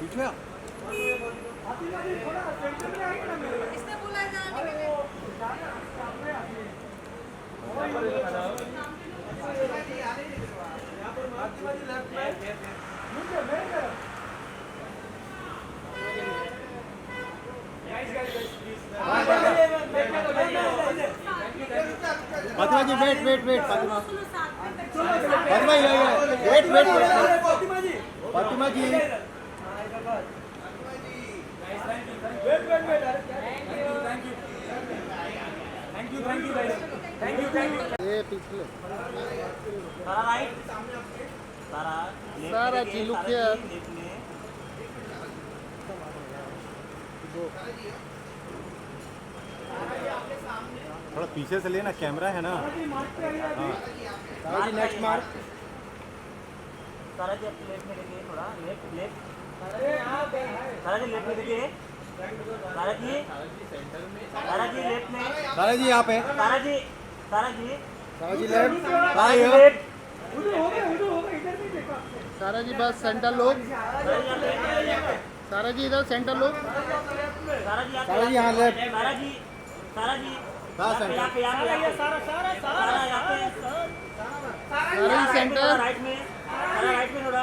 पीछे इसने बोला है जाना फातिमा जी वेट फातिमा फातिमा ये वेट फातिमा जी ये पिछले सारा राइट सारा जी लुक हियर थोड़ा पीछे से लेना कैमरा है ना। हाँ नेक्स्ट मार्क सारा जी अपने लेफ्ट में देखिए थोड़ा लेफ्ट सारा जी लेफ्ट में देखिए सारा जी लेफ्ट में सारा जी यहाँ पे सारा जी लेफ्ट सारा जी बस सेंटर लोग सारा जी इधर सेंटर लोग सारा जी यहाँ लेफ्ट सारा जी सेंटर राइट में थोड़ा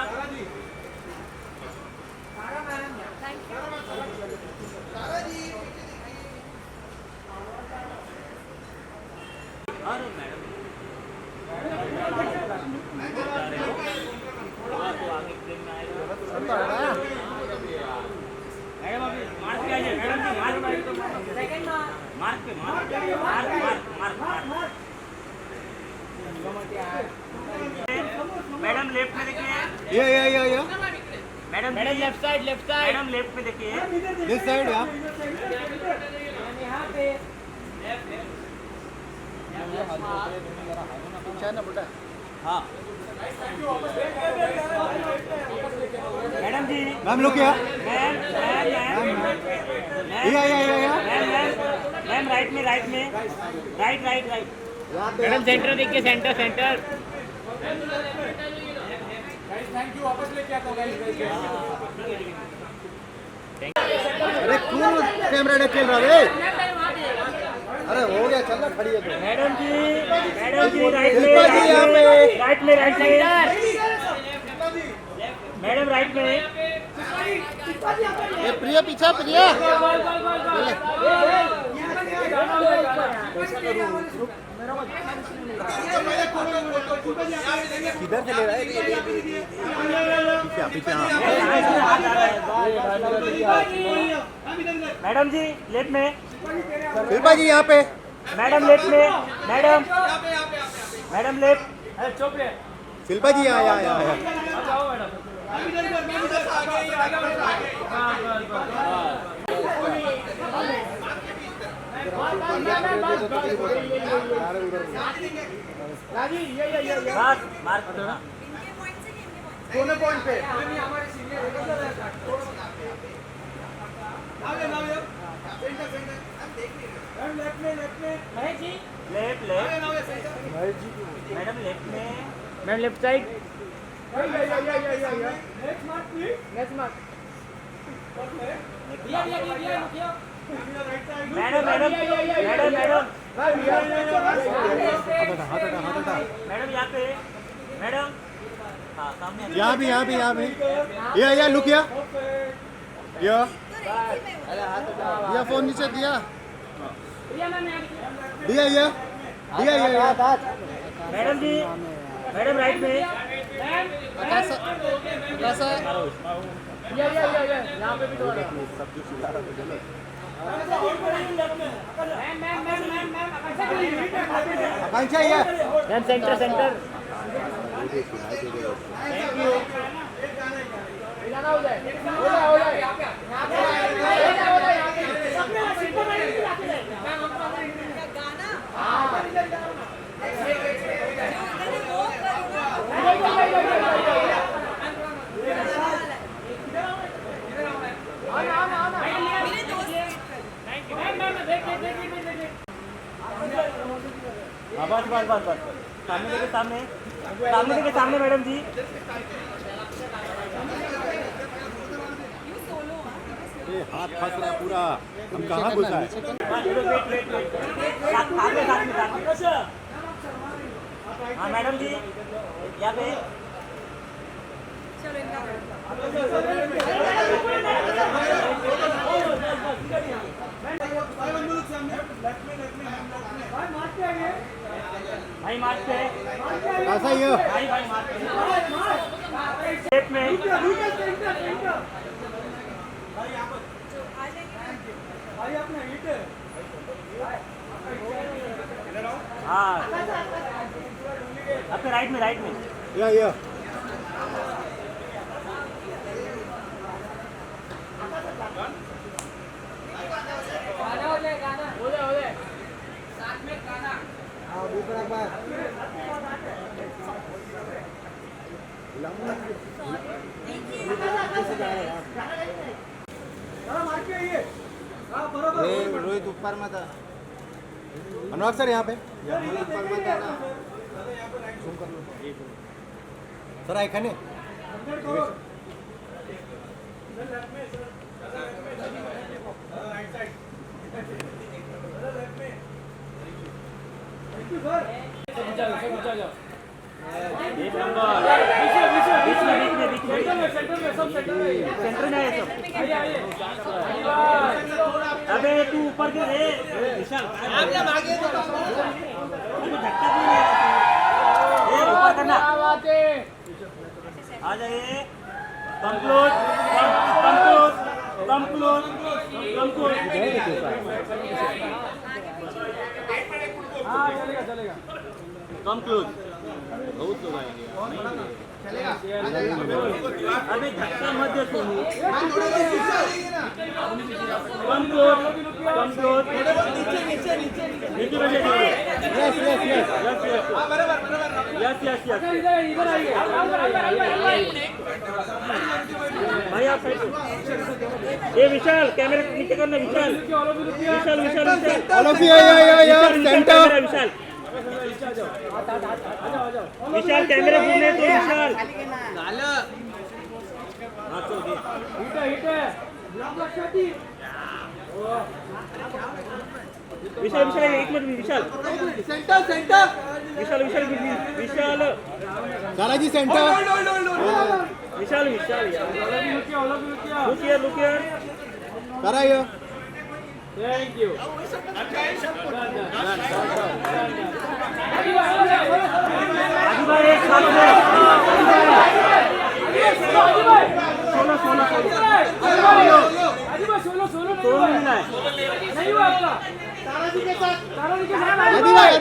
अरे मैडम आगे प्लेन में आएगा मैडम अभी मार्क पे आइए मैडम जी मार्क पे मैडम लेफ्ट में देखिए ये madam left side madam left में देखिए दिस साइड या ना बेटा हाँ मैडम जी मैम लोग क्या मैम राइट में राइट मैडम सेंटर देखिए सेंटर थैंक यू वापस लेके आता हूँ अरे कौन कैमरा ने खेल रहा है। अरे हो गया चल ना खड़ी है तो मैडम जी राइट में मैडम राइट में ये प्रिया पीछा प्रिया किधर से ले रहा है पीछे हाँ मैडम जी लेफ्ट में शिल्पा जी यहाँ पे मैडम लेफ्ट में मैडम लेफ्ट शिल्पा जी यहाँ बस मार्क दोनों पॉइंट पे लेफ्ट मैडम लेफ्ट में मैम लेफ्ट साइड मैडम यहाँ पे मैडम हाँ सामने यहाँ भी ये लुक या फोन नीचे दिया मैडम जी मैडम राइट में यहाँ पे भी थोड़ा आकांक्षा ये मैम सेंटर थैंक यू बस सामने देखिए सामने मैडम जी अरे हाथ फंस रहा है पूरा, हम कहाँ घुसा है? साथ में। हाँ मैडम जी यहाँ पे चलो इनका भाई मार्च पे ऐसा ही है। भाई मार्च पे स्टेप में आ जाएंगे हाँ आपके राइट में या रोहित ऊपर में था, अनुराग सर यहाँ पे ऊपर में था ना, सर एखाने एक नंबर बीच में सेंटर में है सब अबे तू ऊपर के रे विशाल अबे धक्का क्यों नहीं ए ऊपर करना आ जाइए कम क्लोज बहुत लोग आएंगे अबे धक्का मत दे सोनू कम क्लोज नीचे बैठे यस भाई आप ये विशाल कैमरा नीचे करना विशाल ऑल ऑफ यू या सेंटर विशाल कैमरे घूमने तो विशाल हाँ चल विशाल एक मिनट विशाल विशाल सारा जी सेंटर विशाल लुक हियर सारा ये Thank you. आजू भाई एक साथ में सोलो मिला है आदि भाई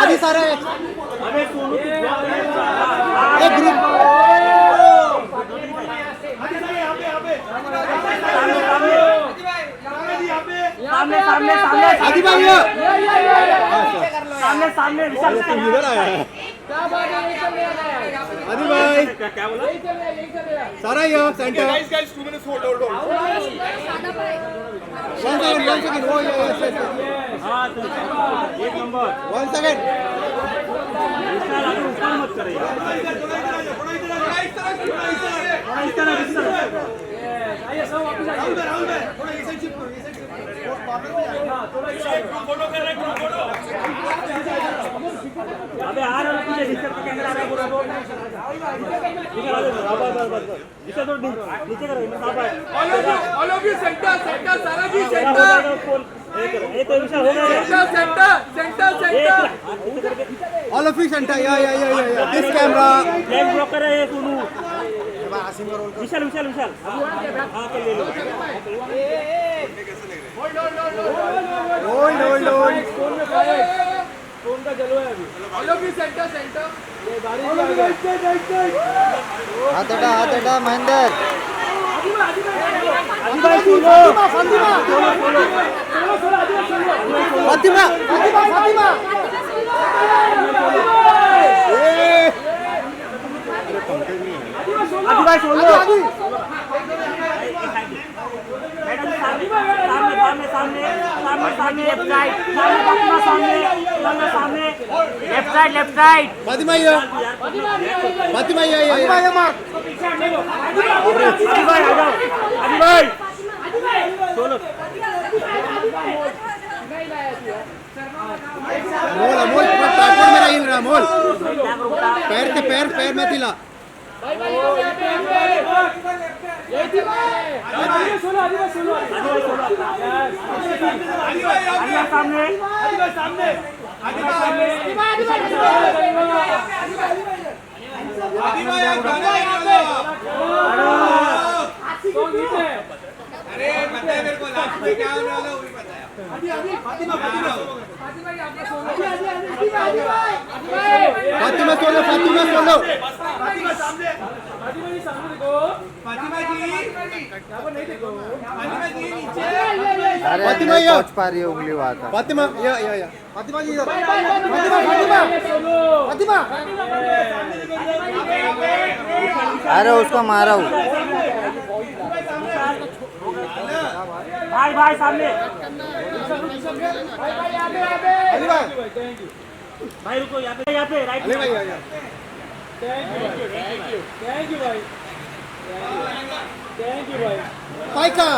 आदि सारा अबे सोनू एक ग्रुप सामने आदि भाई सामने विशाल इधर आया है आदि भाई क्या बोला सारा ये centre Guys, 2 minutes hold. One second वो यस हाँ तो एक नंबर 1 सेकंड विशाल अभी ऊपर मत करे इस तरह अबे आ रहा है पीछे रिसर्च का कैमरा आ रहा है पूरा इसे तो नीचे करो All of you center, Sara ji center. ये तो विशाल हो गया Center. All of you centre या दिस कैमरा फ्लैग ब्लॉकर है ये सोनू विशाल हाँ कर ले लो होल्ड कौन का चलो है अभी? All of you center. हाथ हटा महेंद्र आदि भाई सोलो फातिमा आदि भाई सोलो मैडम सामने सामने सामने सामने सामने लेफ्ट साइड सामने फातिमा सामने सामने सामने लेफ्ट साइड फातिमा ये फातिमा ये मार अभी भाई आ जाओ अभी भाई चलो मोल मोल प्लेटफॉर्म में हिल रहा मोल पैर में तिला सामने अरे पता है मेरे को लास्ट में क्या होने वाला वो भी पता है फातिमा सोलो फातिमा जी नीचे अरे फातिमा नहीं या। पहुंच पा रही है उंगली वहां तक। फातिमा या फातिमा जी इधर फातिमा अरे उसको मारा हूँ। भाई सामने अली भाई भाई रुको यहाँ पे राइट अली भाई आ जा Paika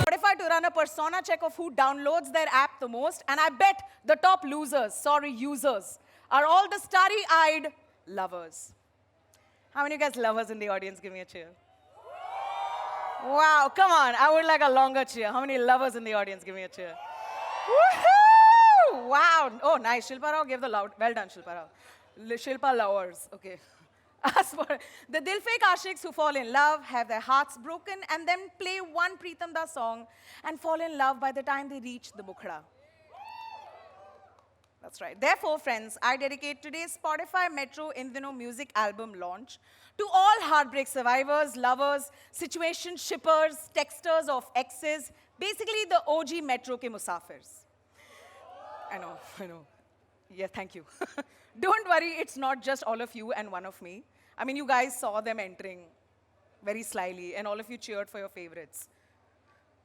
Spotify to run a persona check of who downloads their app the most, and I bet the top users, are all the starry-eyed lovers. How many of you guys lovers in the audience? Give me a cheer. Wow, come on. I would like a longer cheer. How many lovers in the audience? Give me a cheer. Woohoo! Wow. Oh, nice. Shilpa Rao gave the loud. Well done, Shilpa Rao. Shilpa lovers. Okay. As for the Dil Fake Ashiks who fall in love, have their hearts broken, and then play one Pritam Da song and fall in love by the time they reach the Mukhda. That's right. Therefore, friends, I dedicate today's Spotify Metro Indino music album launch to all heartbreak survivors, lovers, situation shippers, texters of exes, basically the OG Metro ke musafirs. I know. Yeah, thank you. Don't worry, it's not just all of you and one of me. I mean, you guys saw them entering very slyly, and all of you cheered for your favorites.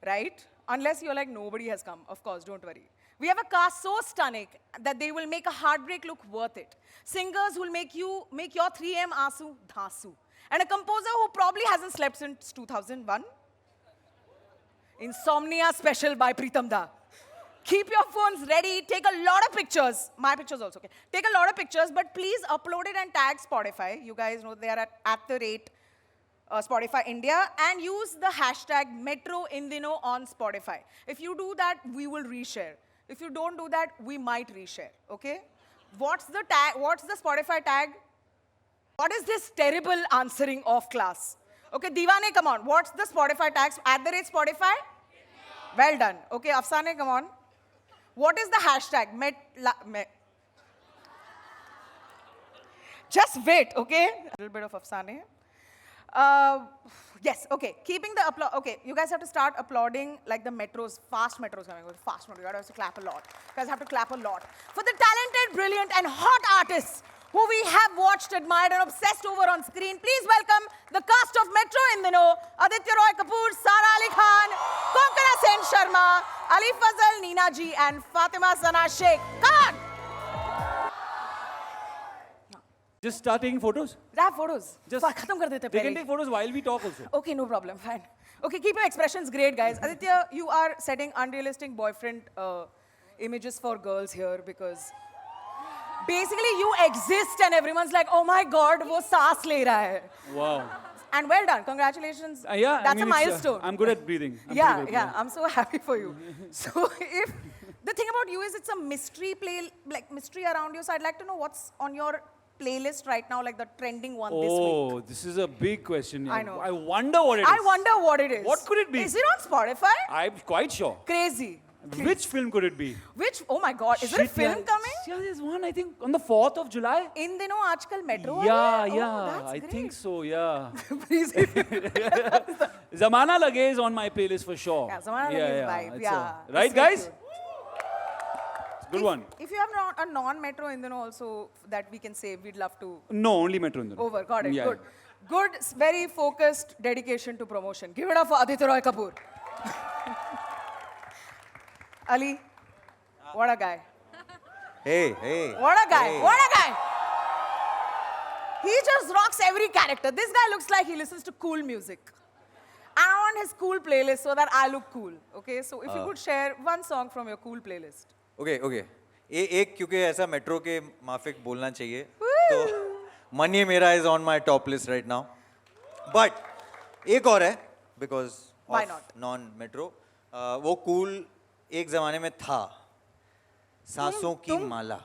Right? Unless you're like, nobody has come. Of course, don't worry. We have a cast so stunning that they will make a heartbreak look worth it. Singers who will make your 3M Asu Dhasu. And a composer who probably hasn't slept since 2001. Insomnia Special by Pritam Da. Keep your phones ready. Take a lot of pictures. My pictures also, okay. Take a lot of pictures, but please upload it and tag Spotify. You guys know they are at the rate Spotify India, and use the hashtag MetroIndino on Spotify. If you do that, we will reshare. If you don't do that, we might reshare, okay? What's the tag? What's the Spotify tag? What is this terrible answering off class? Okay, Divane, come on. What's the Spotify tag? At the rate Spotify? Well done. Okay, Afsane, come on. What is the hashtag? Just wait, okay? A little bit of Afsane. Yes, okay. Keeping the applause. Okay, you guys have to start applauding like the metros, fast metros coming. Fast metros. You guys have to clap a lot. You guys have to clap a lot. For the talented, brilliant, and hot artists who we have watched, admired, and obsessed over on screen, please welcome the cast of Metro Indino, Aditya Roy Kapoor, Sara Ali Khan, Konkana Sen Sharma, Ali Fazal, Neena Ji, and Fatima Sana Sheikh. Come on! Just start taking photos. Have photos. Just Khatam kar dete They pehle can hi. take photos while we talk also. Okay, no problem. Fine. Okay, keep your expressions great, guys. Aditya, you are setting unrealistic boyfriend images for girls here because basically you exist and everyone's like, oh my God, wo saas le raha hai. Wow. And well done. Congratulations. Yeah, That's I mean, a milestone. I'm good at breathing. I'm Yeah, pretty good, yeah. I'm so happy for you. So if the thing about you is it's a mystery mystery around you. So I'd like to know what's on your playlist right now, like the trending one this week. Oh, this is a big question. I know. I wonder what it is. I wonder what it is. What could it be? Is it on Spotify? I'm quite sure. Crazy. Which film could it be? Which? Oh my God! Is there a Shit, film yeah. coming? Yeah, there's one. I think on the 4th of July. In dino aajkal metro. Yeah, वाला है? yeah. Oh, that's I great. think so. Yeah. Please. Zamana Lage is on my playlist for sure. Yeah, Zamana Lage is vibe. It's Yeah, right, it's very guys? cute. It's a good one. If you have a non-metro Indino also that we can say, we'd love to. No, only Metro Indira. Over, got it. Yeah. Good. Good, very focused dedication to promotion. Give it up for Aditya Roy Kapoor. Ali, what a guy. Hey, hey. What a guy. Hey. What a guy. He just rocks every character. This guy looks like he listens to cool music. And I want his cool playlist so that I look cool. Okay, so if you could share one song from your cool playlist. Okay okay एक क्योंकि ऐसा metro के माफिक बोलना चाहिए तो मन ये मेरा is on my top list right now but एक और है because Why not? Non metro वो कूल एक जमाने में था Saanson ki Mala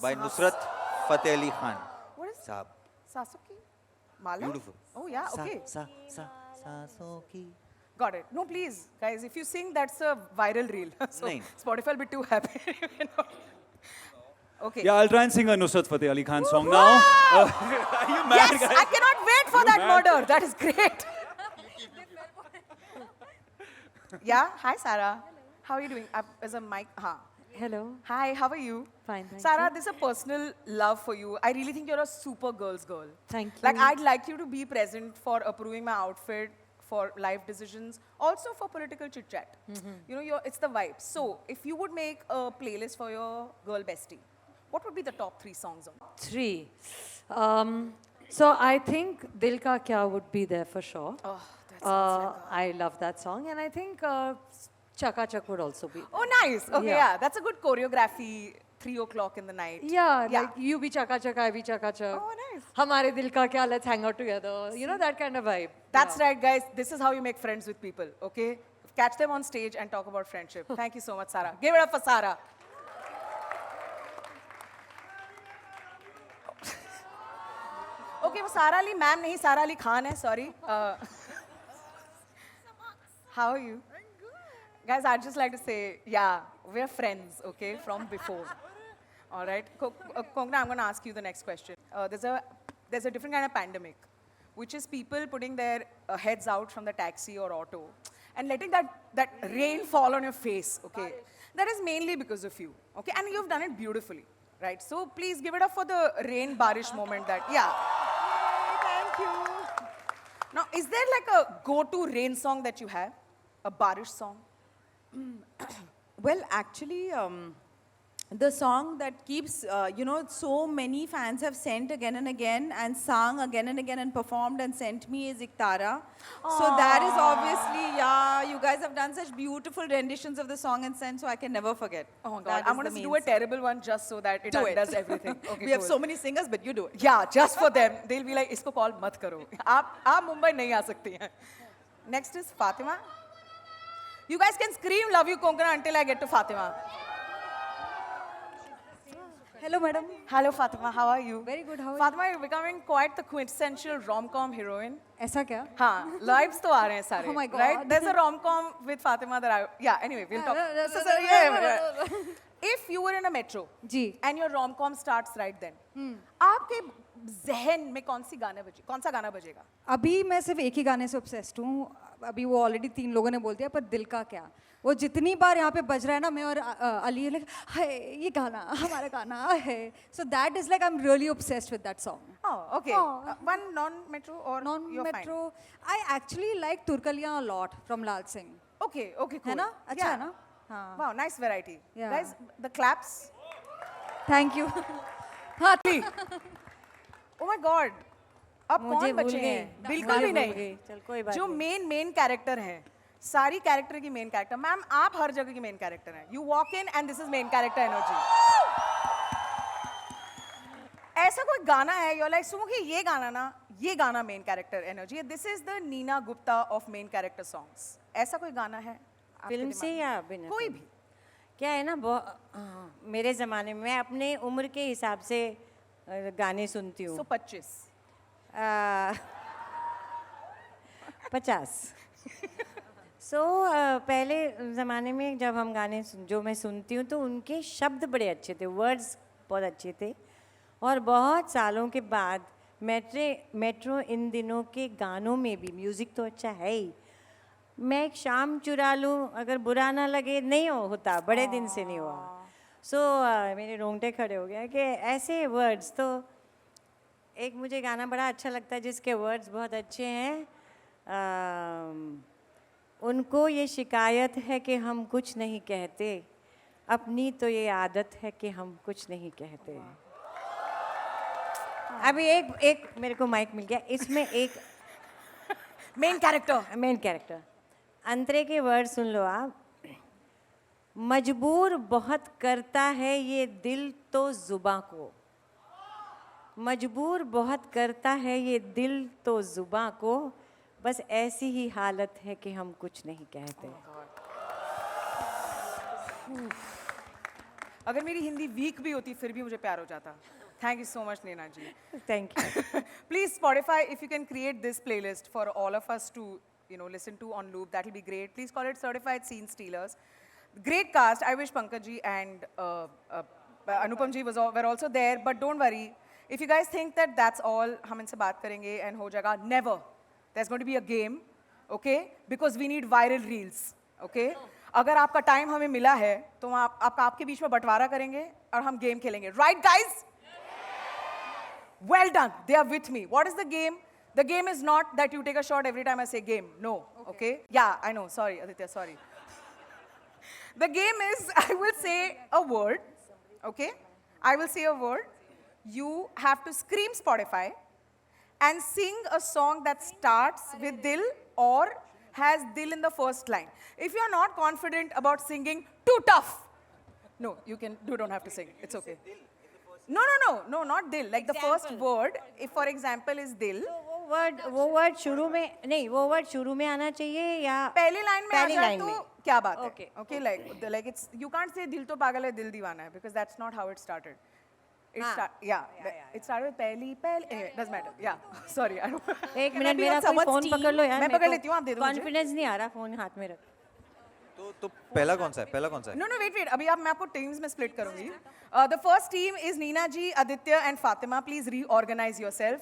by Nusrat Fateh Ali Khan What is साहब Sasuke? Mala? Beautiful. Oh yeah, okay. सांसों की Got it. No, please, guys, if you sing, that's a viral reel. So Nahin. Spotify will be too happy. Okay. Yeah, I'll try and sing a Nusrat Fateh Ali Khan song now. Are you mad, Yes, guys? I cannot wait for You that mad? murder. That is great. Yeah. Hi, Sarah. How are you doing? As a mic. Hello. Hi. How are you? Fine, thank Sarah, you. this is a personal love for you. I really think you're a super girl's girl. Thank Like, you. I'd like you to be present for approving my outfit, for life decisions, also for political chit chat. You know, it's the vibe. So, if you would make a playlist for your girl bestie, what would be the top 3 songs on? 3. So I think Dil Ka Kya would be there for sure. Oh, that sounds like I love that song, and I think Chaka Chak would also be. Oh, nice. Okay, Yeah. yeah. That's a good choreography. 3 o'clock in the night. Yeah, like you be Chaka Chak, I be Chaka Chak. Oh, nice. Hamare Dil Ka Kya, let's hang out together. You know, that kind of vibe. That's right, guys. This is how you make friends with people, okay? Catch them on stage and talk about friendship. Thank you so much, Sarah. Give it up for Sarah. Okay, वो सारा Ali ma'am नहीं, सारा अली खान है, sorry. How are you? Guys, I'd just like to say, yeah, we're friends, okay, from before. All right. Kongna, I'm going to ask you the next question. There's a different kind of pandemic, which is people putting their heads out from the taxi or auto and letting that rain fall on your face, okay? That is mainly because of you, okay? And you've done it beautifully, right? So please give it up for the rain barish moment that, yeah. Thank you. Now, is there like a go-to rain song that you have? A barish song? Well, actually, the song that keeps, so many fans have sent again and again and sung again and again and performed and sent me is Iktara. So that is obviously, yeah, you guys have done such beautiful renditions of the song and sent, so I can never forget. Oh my God, That I'm is going the to do main a terrible one just so that it Do it. does everything. Okay, We have cool. so many singers, but you do it. Yeah, just for them. They'll be like, इसको call मत करो. आप मुंबई नहीं आ सकती हैं. Next is Fatima. You guys can scream "Love you, Konkana" until I get to Fatima. Hello, madam. Hello, Fatima. How are you? Very good, how are you? Fatima, you're becoming quite the quintessential rom-com heroine. ऐसा क्या? हाँ, lives तो आ रहे हैं सारे. Oh my God. Right? There's a rom-com with Fatima that anyway, we'll talk. If you were in a metro ji. and your rom-com starts right then, आपके जहन में कौन सा गाना बजेगा? अभी मैं सिर्फ एक ही गाने से ऑब्सेस्ड हूँ. अभी वो ऑलरेडी 3 लोगों ने बोल दिया, पर दिल का क्या, वो जितनी बार यहाँ पे बज रहा है ना, मैं और अली लाइक हाय ये गाना हमारा गाना है. So that is like I am really obsessed with that song. Oh, okay. Oh. One non-metro or non you're fine? Metro I actually like तुर्कलियाँ a lot from Lal Singh. Okay, cool. है ना? अच्छा Yeah. है ना? हाँ. Wow, nice variety. Yeah. Guys, the claps. Thank you. हाँ Oh my God. अब मुझे कौन भूल बचे गए. हैं? बिल्कुल मैं भी भूल नहीं. गई. चल, कोई बात जो नहीं. मेन कैरेक्टर हैं, सारी कैरेक्टर की मेन कैरेक्टर. मैम, आप हर जगह की मेन कैरेक्टर हैं. You walk in and this is main character energy. ऐसा कोई गाना है you're like सुमुखी ये गाना ना, ये गाना main character energy. This is the Neena Gupta of main character songs. ऐसा कोई गाना है? आपके फिल्म दिमाग से में? या बिना कोई फिल्म? भी. क्या है ना मेरे ज़माने में मैं अपने उम्र के हिसाब से गाने सुनती हूँ. So 25. 50. सो पहले ज़माने में जब हम गाने जो मैं सुनती हूँ तो उनके शब्द बड़े अच्छे थे, वर्ड्स बहुत अच्छे थे. और बहुत सालों के बाद मेट्रो इन दिनों के गानों में भी म्यूज़िक तो अच्छा है ही. मैं एक शाम चुरा लूँ, अगर बुरा ना लगे, नहीं होता, बड़े दिन से नहीं हुआ. सो मेरे रोंगटे खड़े हो गए कि ऐसे वर्ड्स तो एक मुझे गाना बड़ा अच्छा लगता है जिसके वर्ड्स बहुत अच्छे हैं। उनको ये शिकायत है कि हम कुछ नहीं कहते, अपनी तो ये आदत है कि हम कुछ नहीं कहते। अभी एक मेरे को माइक मिल गया, इसमें एक मेन कैरेक्टर अंतरे के वर्ड सुन लो आप। मजबूर बहुत करता है ये दिल तो जुबां को, मजबूर बहुत करता है ये दिल तो जुबां को, बस ऐसी ही हालत है कि हम कुछ नहीं कहते। अगर मेरी हिंदी वीक भी होती फिर भी मुझे प्यार हो जाता। Thank you so much, Neena ji. Thank you. Please, Spotify, if you can create this playlist for all of us to, listen to on loop, that will be great. Please call it Certified Scene Stealers. Great cast. I wish Pankaj ji and Anupam ji were also there, but don't worry. If you guys think that that's all, हम इनसे बात करेंगे and हो जाएगा, never. There's going to be a game, okay? Because we need viral reels, okay? अगर आपका time हमें मिला है तो आपके बीच में बंटवारा करेंगे और हम गेम खेलेंगे. Right, guys? Well done. They are with me. What is the game? The game is not that you take a shot every time I say game. No. Okay? Yeah, I know. Sorry, Aditya. Sorry. The game is I will say a word. Okay? I will say a word. You have to scream Spotify and sing a song that starts with Dil or has Dil in the first line. If you are not confident about singing, too tough. No, you don't have to sing. It's okay. No, not Dil. Like the first word, if for example is Dil. वो word शुरू में नहीं, वो word शुरू में आना चाहिए या पहली लाइन में आ पहली जाए लाइन तो में? क्या बात है? Okay. Okay, like it's you can't say दिल तो पागल है दिल दीवाना है because that's not how it started. It started with पहली doesn't matter. Yeah, sorry. I don't. एक Can I minute be on मेरा कोई someone's फोन team? पकड़ लो यार। मैं पकड़ लेती हूँ, आप दे दो मुझे. कॉन्फिडेंस नहीं आ रहा, फोन हाथ में रख। तो पहला कौन सा है? No, wait. अभी मैं आपको टीम्स में स्प्लिट करूंगी. The first team is Neena ji, Aditya and Fatima. Please reorganize yourself.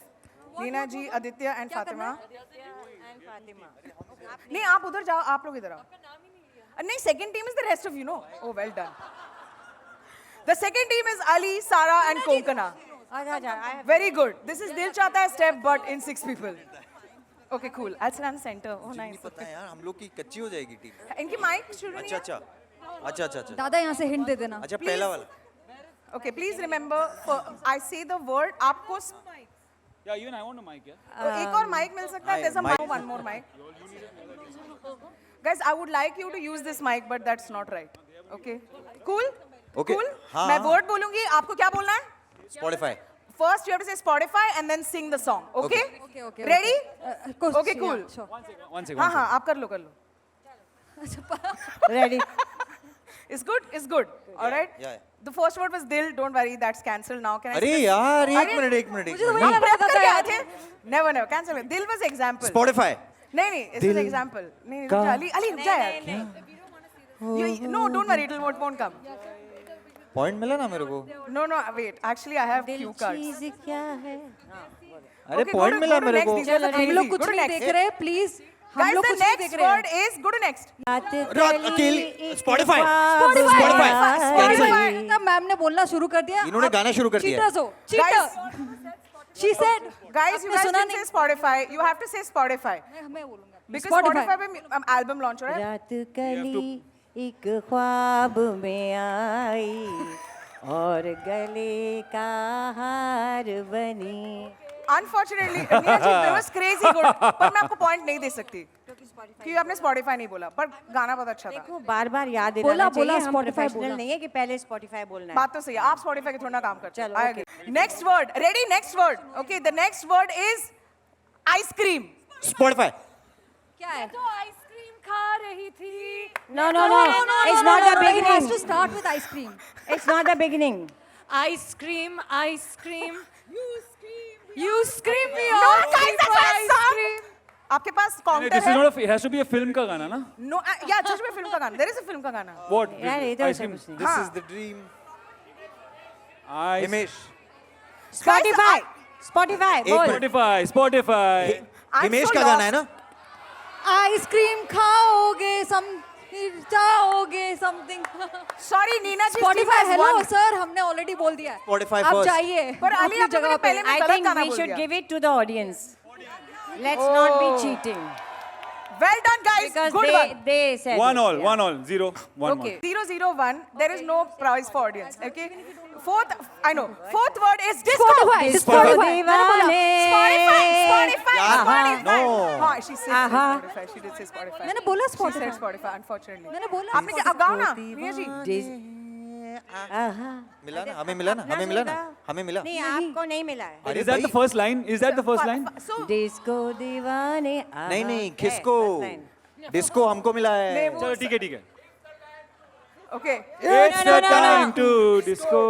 Neena ji, Aditya and Fatima. नहीं आप उधर जाओ, आप लोग इधर आओ. नहीं, second team is the rest of you, no? Oh, well done. The second team is Ali, Sara and Konkana. Very good. This is Dil Chahta Hai step, but in 6 people. Okay, cool. I'll sit on the center. Oh, nice. नहीं पता है यार, हम लोग की कच्ची हो जाएगी टीम। इनकी माइक शुरू नहीं है. अच्छा। दादा यहाँ से हिंट दे देना। अच्छा पहला वाला। Okay, please remember, I say the word, आपको Yeah, even I want a mic, yeah. तो एक और माइक मिल सकता है? There's a mic, one more mic. Guys, I would like you to use this mic, but that's not right. Okay, cool? Okay. Cool? हाँ, मैं हाँ. word बोलूँगी, आपको क्या बोलना है? Spotify. First, you have to say Spotify and then sing the song. Okay? Okay. Ready? Okay, Okay, cool. Sure. One second. हाँ, आप कर लो. Ready. It's good. All right? Yeah. The first word was Dil. Don't worry, that's cancelled now. Can I? अरे skip? यार, एक अरे, minute. आप prep करके आए थे? Never. Cancel. Dil was example. Spotify. नहीं, this is example. नहीं, रुक जा, Ali, रुक जा यार. No, don't worry, it won't come. Point मिला ना मेरे को? No, wait. Actually, I have cue cards. चीज़ क्या है? अरे Okay, पॉइंट go to मिला मेरे next. को। These guys are हम लोग crazy. कुछ Go to नहीं next. देख रहे, प्लीज। हम Guys, लोग the कुछ नहीं next देख रहे word is go to next. Spotify. तब मैम ने बोलना शुरू कर दिया। इन्होंने गाना शुरू कर दिया। Cheaters हो, cheater. She said. Guys, you आपने guys सुना can say Spotify. You have to say Spotify. मैं बोलूंगा। Because Spotify पे album launch हो रहा है. रात कली एक ख्वाब में आई और गले का हार बनी। Unfortunately, Neena ji, that was crazy good. पर मैं आपको point नहीं दे सकती. क्योंकि आपने Spotify नहीं बोला. पर गाना बहुत अच्छा था. देखो बार याद दिलाना चाहिए, हम Spotify प्रोफेशनल बोला। नहीं है कि पहले Spotify बोलना है। बात तो सही है. आप Spotify के थोड़ा ना काम करते. चलो, I agree. Next word. Ready? Next word. Okay, the next word is ice cream. Spotify. क्या है? तो आइसक्रीम खा रही थी। No, it's not the It has beginning. to start with ice cream. It's not the beginning. Ice cream You scream me No, out guys, that's for not a ice song. cream. आपके पास counter This is है. not it has to be a film का गाना ना? No, yeah, सच में film का गाना. There is a film का गाना. What? यार ये तो Ice ऐसा cream. कुछ नहीं। This is the dream. Ice. Himesh. Spotify बोल। Spotify. I'm हिमेश so का गाना lost. है ना? आइसक्रीम खाओगे जाओगे something Sorry, Nina ji. Spotify Steve has hello won. Sir हमने ऑलरेडी बोल दिया है Spotify आप first. जाइए पर अली अपनी आप जगह पे पहले में I गलत think गाना we बोल should दिया. give it to the audience. Let's not be cheating. Well done, guys. Because Good one. they said One it, all, yeah. 1-1, 0, 1-1. Okay, 0-0-1. There is no prize for audience. Okay. Fourth, I know. Fourth word is disco. Spotify Spotify मैंने बोला Spotify. Spotify. यार, Spotify. no. हाँ, she said Spotify. She did say Spotify. मैंने बोला She said Spotify Spotify. Unfortunately. मैंने बोला आपने क्या अब गाओ ना, मीना जी. मिला ना हमें मिला ना हमें मिला ना हमें मिला नहीं आपको नहीं मिला है. अरे Is that the भाई, first line? Is that the first line? So disco दीवाने नहीं नहीं किसको डिस्को हमको मिला है चलो ठीक है ठीक है. okay. It's the time to disco.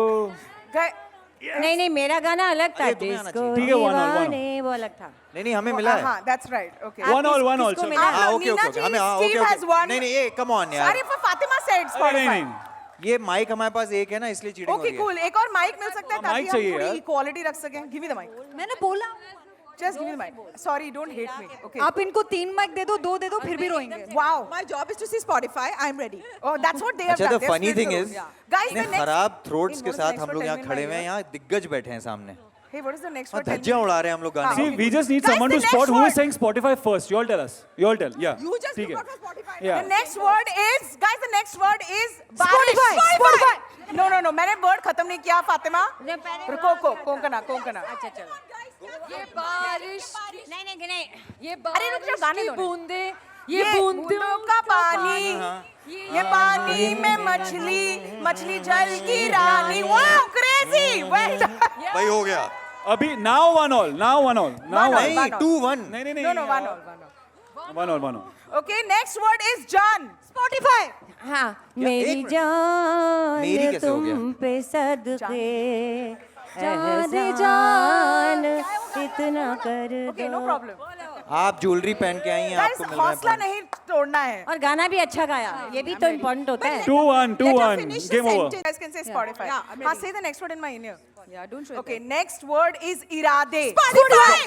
Guy, नहीं नहीं मेरा गाना अलग था अरे, तुम्हें आना डिस्को ठीक है, one all, one all. दीवाने वो अलग था. नहीं हमने मिला है हाँ, that's right. Okay. 1-1 किसको also. मिला? हाँ no, okay Nina okay ji, हमें हाँ Steve ओके has won. नहीं नहीं ये कम ऑन यार Sorry for Fatima said नहीं Spotify. नहीं. ये माइक हमारे पास एक है ना इसलिए चीटिंग हो Okay, रही है cool. एक और माइक मिल सकता है हाँ, ताकि mic हम चाहिए थोड़ी यार. इक्वालिटी रख सकें. Give me the mic. मैंने बोला Just give me the mic. Sorry, don't hate me. Okay. आप इनको 3 माइक दे दो 2 दे दो फिर भी रोएंगे Wow. My job is to see Spotify. I'm ready. Oh, that's what they have अच्छा done. The They've funny split thing the is room. Yeah. Guys, the next. खराब throats Hey, के what is the साथ next हम word? लोग Tell यहाँ me खड़े in हुए my हैं यहाँ दिग्गज बैठे हैं सामने Hey, what is the next और word? Tell me. धज्जियां उड़ा रहे हैं हम लोग गाने See, की। we just need Guys, someone the to spot next who word. is saying Spotify first. You all tell us. You all tell. Yeah. You just ठीक look है. out for Spotify. Yeah. The next word is, guys, the next word is Spotify, बारिश. Spotify. No, no, no. मैंने word खत्म नहीं किया, फातिमा. रुको, कोंकणा. अच्छा चलो. ये बारिश नहीं नहीं नहीं. ये अरे रुक जाओ, गाने बारिश की दो ना. बूंदे ये बूंदों का पानी, ये पानी में मछली जल की रानी. Wow, crazy. Well done. भाई हो गया अभी now 1-1. Now 1-1. Now One all. 1. नहीं 2-1 नहीं नहीं नहीं. No, no, one all. 1-1. Okay, next word is John. Spotify हाँ एक मेरी मिनट. जान मेरी कैसे हो गया? तुम पे सदके जान जान इतना कर Okay, no दो. problem. आप ज्वेलरी पहन के आई हैं Guys, आपको मिल रहा हौसला है नहीं तोड़ना है. और गाना भी अच्छा गाया. ये भी तो इम्पोर्टेंट होता है. 2-1. Let her finish the Game over. sentence. You guys can say Spotify. Yeah, I'm हाँ, ready. say the next word in my ear. Yeah, don't show Okay, next word is इरादे. Spotify.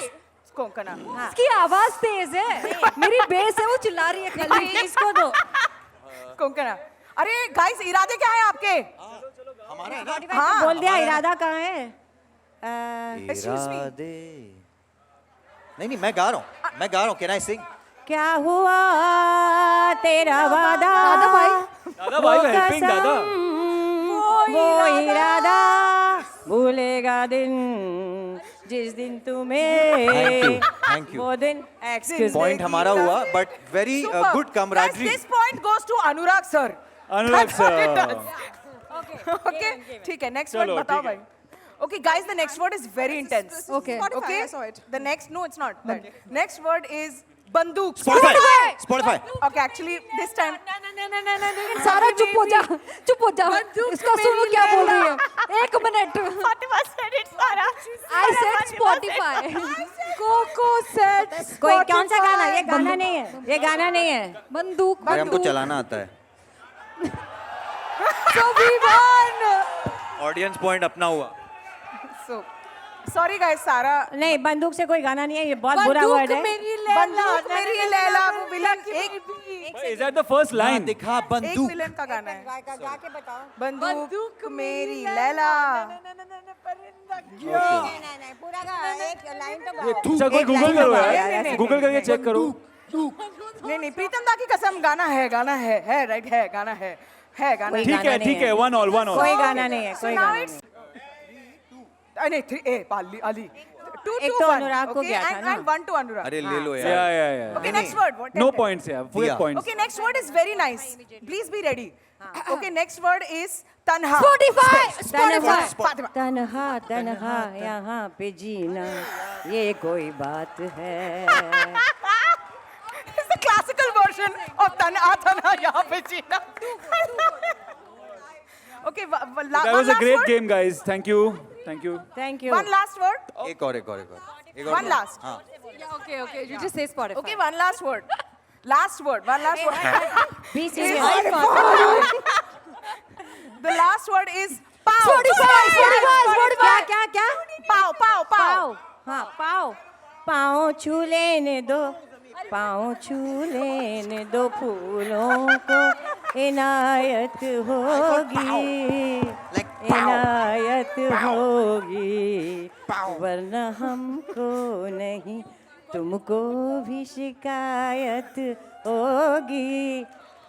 कोंकणा. इसकी आवाज तेज है मेरी base है वो चिल्ला रही है खाली इसको दो. कोंकणा. अरे गाइस, इरादे क्या है आपके? हमारा है ना हाँ. बोल दिया इरादा कहाँ है? Excuse me. इरादे नहीं मैं गा रहा हूँ कैन आई सिंग क्या हुआ तेरा वादा दादा भाई दादा भाई वो helping दादा. कसम, वो इरादा भूलेगा दिन जिस दिन तुम्हें Thank you. वो दिन एक्सक्यूज पॉइंट हमारा हुआ but very Super. Good Guys, camaraderie this point goes to Anurag sir. Anurag That's what it sir. does. Okay, ठीक है. Next word चलो, बताओ ठीक है. भाई. Okay, guys, the next word is very intense. Okay. Spotify, Okay. I saw it. The next, no, it's not that. Next word is बंदूक. Spotify Okay, actually, this time. सारा चुप हो जा इसका सुनो क्या बोल रही है 1 minute Fatima said it, Sara. I said Spotify Coco said कोई कौन सा Spotify. गाना? ये गाना नहीं है. ये गाना नहीं है. बंदूक अरे हमको चलाना आता है So we won. Audience point अपना हुआ So, sorry guys, Sara. नहीं बंदूक से कोई गाना नहीं है. ये बहुत बुरा वर्ड है. बंदूक मेरी लैला, वो villain Is that the first line? दिखा एक बंदूक विलन का गाना है. गा के बताओ. बंदूक मेरी लैला. नहीं पूरा गा. एक लाइन तो गाओ. अच्छा कोई गूगल करो यार. गूगल करके चेक करो. नहीं, प्रीतम दा की कसम, गाना है, राइट है, गाना है गाना. कोई ठीक गाना है नहीं ठीक है. 1-1. कोई गाना नहीं है. So कोई now गाना it's नहीं. नहीं 3 अली 2 एक तो अनुराग को गया था ना. and 1 to Anurag. अरे ले लो Yeah, यार yeah. Okay, next word. What? No 10. points here. Full दिया. points. Okay, next word is very nice. Please be ready. Okay, next word is tanha. Spotify Fatima. तन्हा तन्हा यहाँ पे जीना ये कोई बात है. It's the classical version of tanha यहाँ पे जीना. Okay, That was a great game, guys. Thank you. Thank you. One last word. एक और One last. हाँ Okay, you just say Spotify. Okay, one last word. Last word. Be serious. The last word is pow. क्या क्या क्या? Pow. पाओ. हाँ पाओ. पाओ छू लेने दो. पाँव छू लेने दो फूलों को इनायत होगी, इनायत होगी, वरना हमको नहीं तुमको भी शिकायत होगी।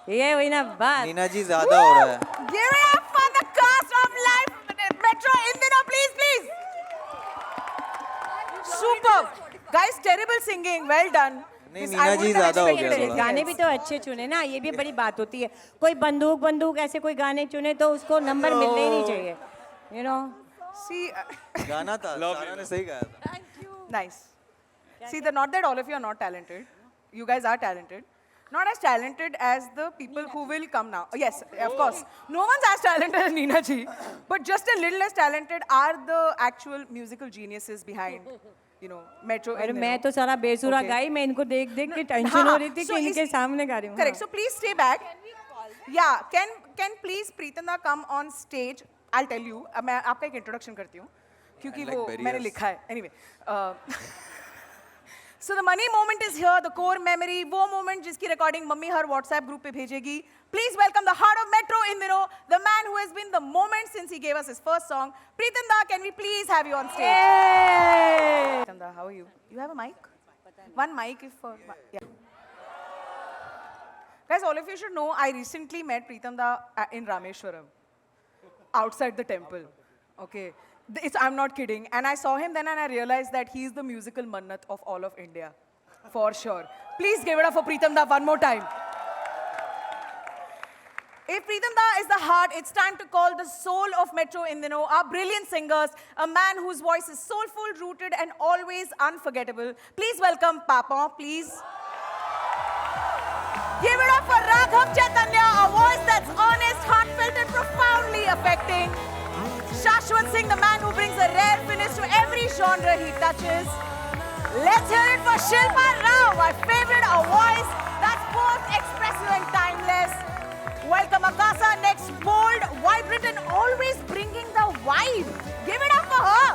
ये वही ना बात। नीना जी ज्यादा हो रहा है। Give it up for the cast of Live Metro Indino, please, please. Superb. Guys, terrible singing. Well done. नहीं, This I Neena ji wouldn't have ज्यादा हो गया expected थोड़ा। it. गाने भी तो अच्छे चुने ना, ये भी बड़ी बात होती है। कोई बंदूक ऐसे कोई गाने चुने तो उसको नंबर मिलने ही नहीं चाहिए, you know। See, गाना था, सारा ने सही गाया था। nice. See, not that all of you are not talented. You guys are talented. Not as talented as the people who will come now. Yes, of course. No one's as talented as Neena ji. But just a little less talented are the actual musical geniuses behind, you know, Metro. अरे Indino. मैं तो सारा बेसुरा Okay. गाई, मैं इनको देख देख के टेंशन हो रही थी So कि इनके is- सामने गा रही हूँ। Correct. So please stay back. Yeah. Can please Preetanda come on stage? I'll tell you. अब मैं आपका एक introduction करती हूँ, क्योंकि like वो barriers. मैंने लिखा है. Anyway. So the money moment is here, the core memory, वो moment जिसकी recording मम्मी हर WhatsApp group पे भेजेगी. Please welcome the heart of Metro Indino, the man who has been the moment since he gave us his first song. Preetanda, can we please have you on stage? Yay! Preetanda, how are you? You have a mic? One mic if yeah. Guys, all of you should know, I recently met Preetanda in Rameshwaram, outside the temple. Okay. I'm not kidding. And I saw him then and I realized that he's the musical Mannat of all of India. For sure. Please give it up for Preetanda one more time. If Preetanda is the heart, it's time to call the soul of Metro Indino, our brilliant singers, a man whose voice is soulful, rooted, and always unforgettable. Please welcome Papon, please. Give it up for Raghav Chaitanya, a voice that's honest, heartfelt, and profoundly affecting. Shashwat Singh, the man who brings a rare finish to every genre he touches. Let's hear it for Shilpa Rao, my favorite, a voice that's both expressive and timeless. Welcome Akasa, next bold, vibrant, and always bringing the vibe. Give it up for her.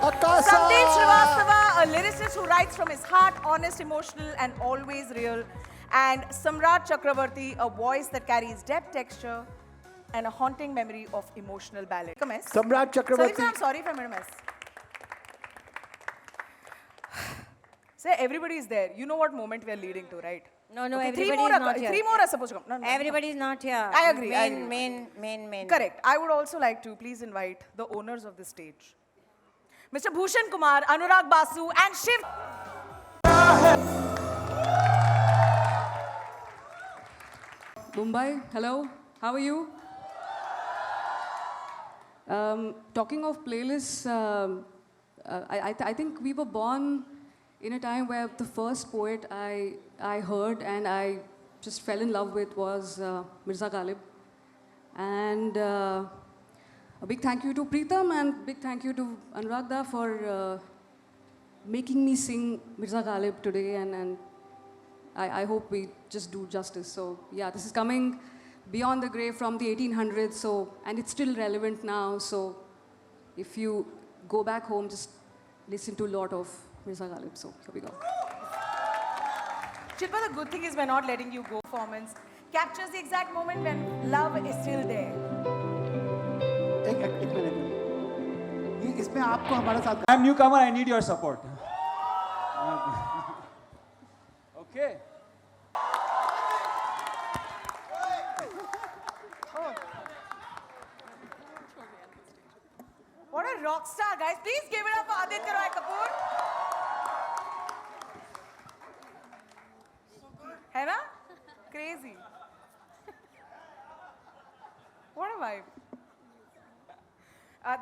Akasa! Sandeep Srivastava, a lyricist who writes from his heart, honest, emotional, and always real. And Samrat Chakravarti, a voice that carries depth, texture, and a haunting memory of emotional ballet. Come mess. Samrat Chakravarti. Sorry, I'm sorry if I made a mess. Sir, everybody is there. You know what moment we are leading to, right? No, Okay, everybody is not here. Three more are supposed to come. No. Everybody is not here. I agree, I agree. Main. Correct. I would also like to please invite the owners of the stage. Mr. Bhushan Kumar, Anurag Basu, and Shiv. Mumbai, hello, how are you? Talking of playlists, I think we were born in a time where the first poet I heard and I just fell in love with was Mirza Ghalib. And a big thank you to Preetam and big thank you to Anuragda for making me sing Mirza Ghalib today, and I hope we just do justice. So yeah, this is coming beyond the grave from the 1800s, and it's still relevant now. So if you go back home, just listen to a lot of Mirza Ghalib. So here we go. Shilpa, the good thing is we're not letting you go. Performance captures the exact moment when love is still there. एक minute, ये इसमें आपको हमारा साथ I'm newcomer, I need your support. Okay. What a rock star, guys. Please give it up for Aditya Roy Kapoor. है ना? Crazy. What a vibe.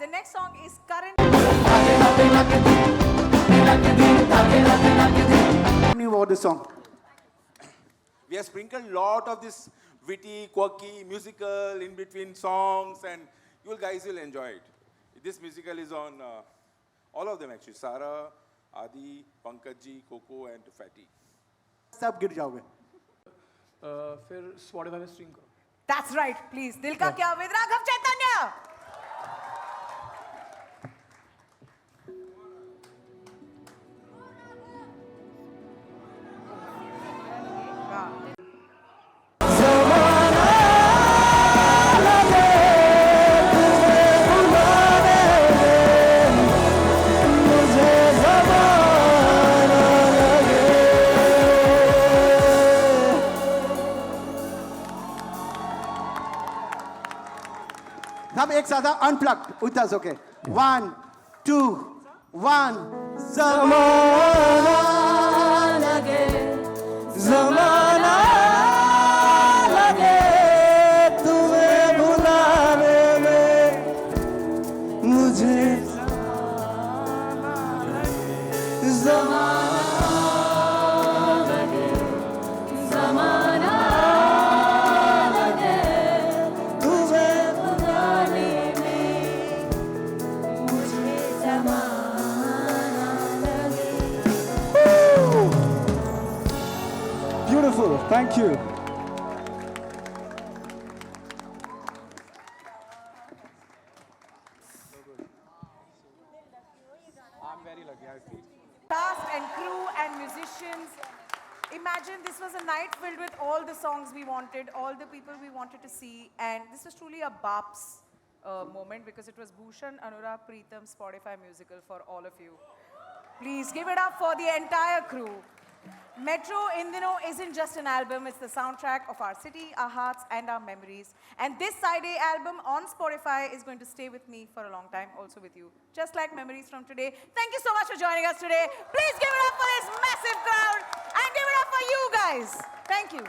The next song is Current. Tell me about this song. We have sprinkled a lot of this witty, quirky, musical in between songs, and you guys will enjoy it. This musical is on all of them actually. Sara, Adi, Pankaj, Coco, and Fatty. सब गिर जाओगे. फिर Spotify में stream करो. That's right, please. Dil Ka Kya with Raghav Chaitanya. सब एक साथ unplugged with us, okay? 1, 2, 1. ज़माना लगे, ज़माना लगे तुम्हें भुलाने में, मुझे ज़माना लगे, ज़माना लगे तुम्हें भुलाने में, मुझे ज़माना लगे. Beautiful, thank you. Cast and crew and musicians. Imagine this was a night filled with all the songs we wanted, all the people we wanted to see, and this was truly a BAPS moment because it was Bhushan Anurag Preetham Spotify musical for all of you. Please give it up for the entire crew. Metro in Dino isn't just an album, it's the soundtrack of our city, our hearts, and our memories. And this Side A album on Spotify is going to stay with me for a long time, also with you. Just like memories from today. Thank you so much for joining us today. Please give it up for this massive crowd and give it up for you guys. Thank you.